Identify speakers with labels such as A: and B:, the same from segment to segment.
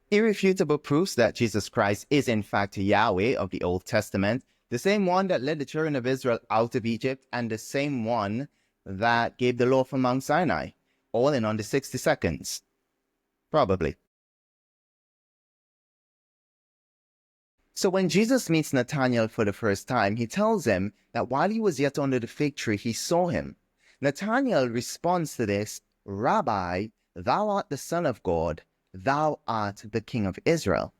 A: Irrefutable proofs that Jesus Christ is in fact Yahweh of the Old Testament, the same one that led the children of Israel out of Egypt, and the same one that gave the law from Mount Sinai, all in under 60 seconds. Probably. So when Jesus meets Nathanael for the first time, he tells him that while he was yet under the fig tree, he saw him. Nathanael responds to this, "Rabbi, thou art the Son of God, thou art the King of Israel."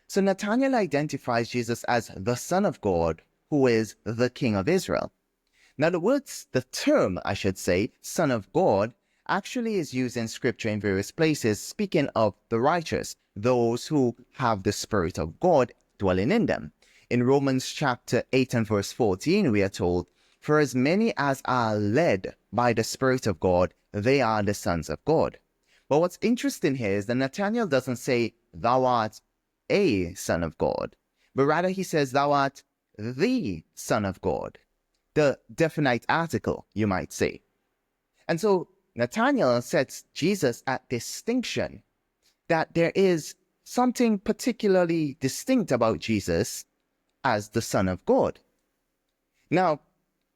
A: So Nathanael identifies Jesus as the Son of God, who is the King of Israel. Now the term, I should say, Son of God, actually is used in Scripture in various places, speaking of the righteous, those who have the Spirit of God dwelling in them. In Romans chapter 8 and verse 14, we are told, "For as many as are led by the Spirit of God, they are the sons of God." But what's interesting here is that Nathanael doesn't say, "Thou art a son of God," but rather he says, "Thou art the Son of God." The definite article, you might say. And so Nathanael sets Jesus at distinction, that there is something particularly distinct about Jesus as the Son of God. Now,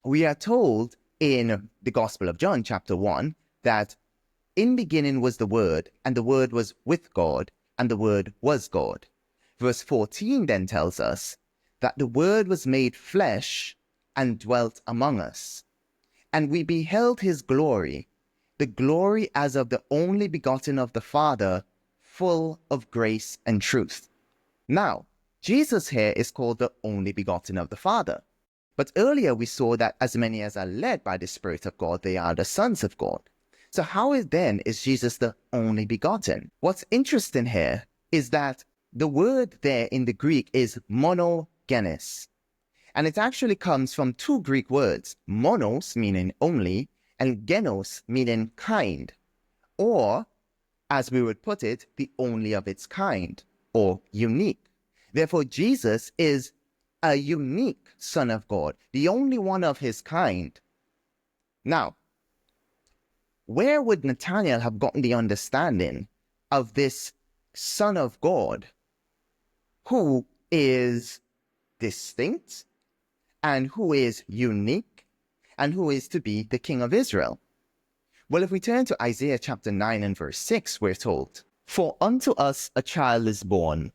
A: we are told in the Gospel of John, chapter 1, that in beginning was the Word, and the Word was with God, and the Word was God. Verse 14 then tells us that the Word was made flesh and dwelt among us, and we beheld his glory, the glory as of the only begotten of the Father, full of grace and truth. Now, Jesus here is called the only begotten of the Father. But earlier we saw that as many as are led by the Spirit of God, they are the sons of God. So how is Jesus the only begotten? What's interesting here is that the word there in the Greek is monogenes. And it actually comes from two Greek words, monos, meaning only, and genos, meaning kind, or, as we would put it, the only of its kind, or unique. Therefore, Jesus is a unique Son of God, the only one of his kind. Now, where would Nathanael have gotten the understanding of this Son of God who is distinct and who is unique and who is to be the King of Israel? Well, if we turn to Isaiah chapter 9 and verse 6, we're told, "For unto us a child is born,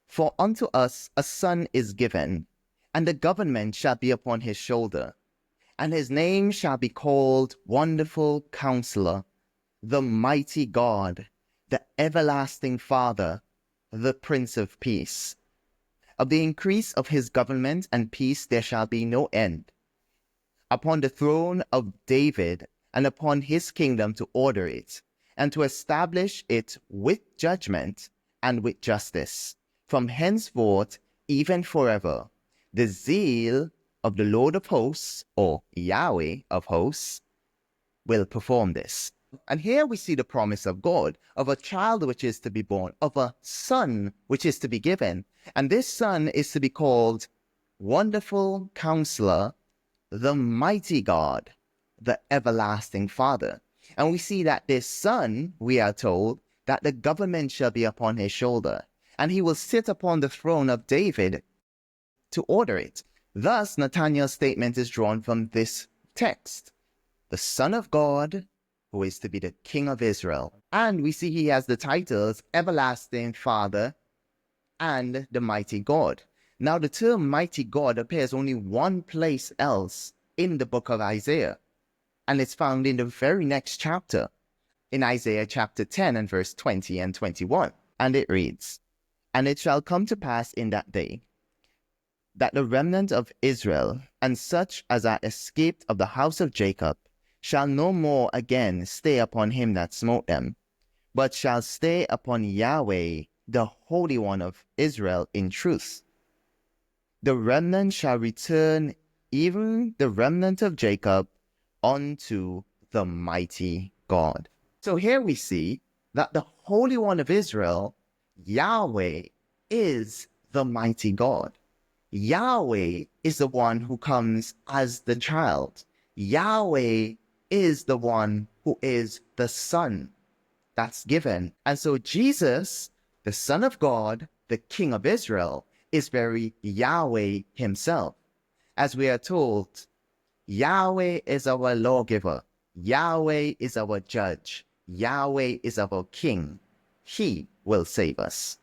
A: for unto us a son is given, and the government shall be upon his shoulder, and his name shall be called Wonderful Counselor, the Mighty God, the Everlasting Father, the Prince of Peace. Of the increase of his government and peace there shall be no end, upon the throne of David and upon his kingdom, to order it, and to establish it with judgment and with justice, from henceforth even forever. The zeal of the Lord of hosts," or Yahweh of hosts, "will perform this." And here we see the promise of God, of a child which is to be born, of a son which is to be given. And this son is to be called Wonderful Counselor, the Mighty God, the Everlasting Father. And we see that this son, we are told, that the government shall be upon his shoulder, and he will sit upon the throne of David to order it. Thus, Nathanael's statement is drawn from this text. The Son of God, who is to be the King of Israel. And we see he has the titles Everlasting Father and the Mighty God. Now, the term Mighty God appears only one place else in the book of Isaiah, and it's found in the very next chapter, in Isaiah chapter 10 and verse 20 and 21. And it reads, "And it shall come to pass in that day, that the remnant of Israel, and such as are escaped of the house of Jacob, shall no more again stay upon him that smote them, but shall stay upon Yahweh, the Holy One of Israel, in truth. The remnant shall return, even the remnant of Jacob, unto the mighty God." So here we see that the Holy One of Israel, Yahweh, is the mighty God. Yahweh is the one who comes as the child. Yahweh is the one who is the son that's given. And so Jesus, The Son of God, the King of Israel, is very Yahweh himself. As we are told, Yahweh is our lawgiver. Yahweh is our judge. Yahweh is our king. He will save us.